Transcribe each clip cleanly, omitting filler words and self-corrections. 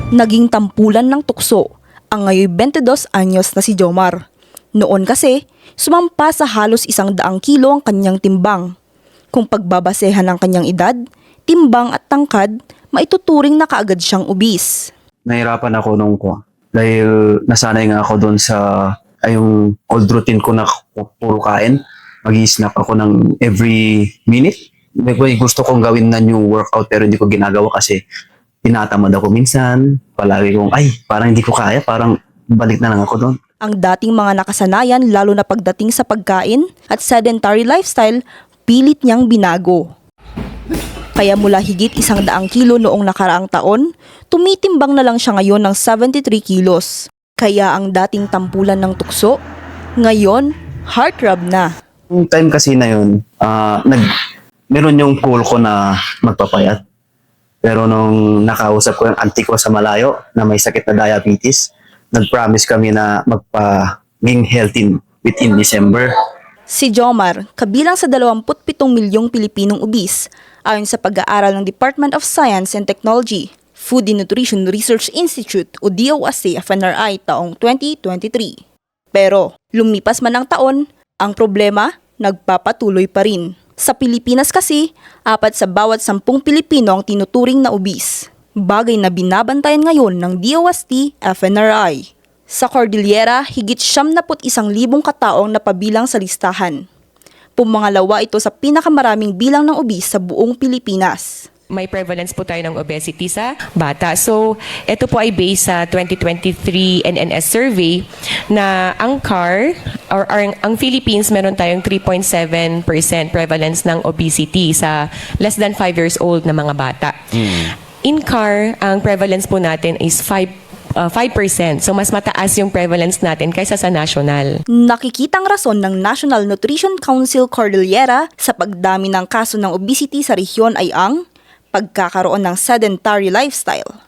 Naging tampulan ng tukso ang ngayon 22 anyos na si Jomar. Noon kasi, sumampa sa halos 100 kilo ang kanyang timbang. Kung pagbabasehan ng kanyang edad, timbang at tangkad, maituturing na kaagad siyang obese. Nahirapan ako nung ko. Dahil nasanay nga ako doon sa yung old routine ko na puro kain. Mag-i-snack ako ng every minute. May gusto kong gawin na new workout pero hindi ko ginagawa kasi tinatamad ako minsan. Palagi kong, parang hindi ko kaya. Parang balik na lang ako doon. Ang dating mga nakasanayan lalo na pagdating sa pagkain at sedentary lifestyle, pilit niyang binago. Kaya mula higit 100 kilo noong nakaraang taon, tumitimbang na lang siya ngayon ng 73 kilos. Kaya ang dating tampulan ng tukso, ngayon, heartthrob na. Yung time kasi na yun, meron yung goal ko na magpapayat. Pero nung nakausap ko yung auntie ko sa malayo na may sakit na diabetes, nag-promise kami na magpa-ging healthy within December. Si Jomar, kabilang sa 27 milyong Pilipinong obese, ayon sa pag-aaral ng Department of Science and Technology, Food and Nutrition Research Institute o DOST-FNRI taong 2023. Pero, lumipas man ang taon, ang problema, nagpapatuloy pa rin. Sa Pilipinas kasi, 4 sa bawat 10 Pilipino ang tinuturing na obese. Bagay na binabantayan ngayon ng DOST-FNRI. Sa Cordillera, higit 71,000 kataong napabilang sa listahan. Pumangalawa ito sa pinakamaraming bilang ng obese sa buong Pilipinas. May prevalence po tayo ng obesity sa bata. So, ito po ay based sa 2023 NNS survey na ang CAR or ang Philippines meron tayong 3.7% prevalence ng obesity sa less than 5 years old na mga bata. In CAR, ang prevalence po natin is 5%. So, mas mataas yung prevalence natin kaysa sa national. Nakikitang rason ng National Nutrition Council Cordillera sa pagdami ng kaso ng obesity sa rehiyon ay ang pagkakaroon ng sedentary lifestyle,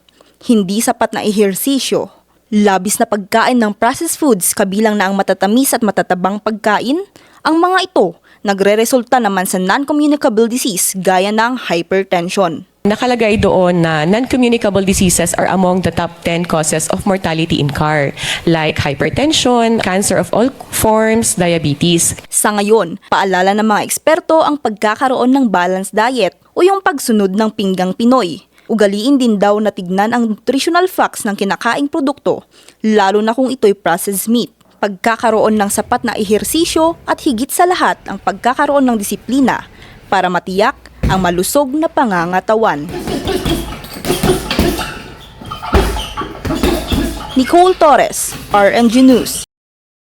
hindi sapat na ehersisyo, labis na pagkain ng processed foods kabilang na ang matatamis at matatabang pagkain, ang mga ito nagre-resulta naman sa non-communicable disease gaya ng hypertension. Nakalagay doon na non-communicable diseases are among the top 10 causes of mortality in CAR, like hypertension, cancer of all forms, diabetes. Sa ngayon, paalala ng mga eksperto ang pagkakaroon ng balanced diet o yung pagsunod ng pinggang Pinoy. Ugaliin din daw na tignan ang nutritional facts ng kinakaing produkto, lalo na kung ito'y processed meat. Pagkakaroon ng sapat na ehersisyo at higit sa lahat ang pagkakaroon ng disiplina para matiyak ang malusog na pangangatawan. Nicole Torres, RNG News.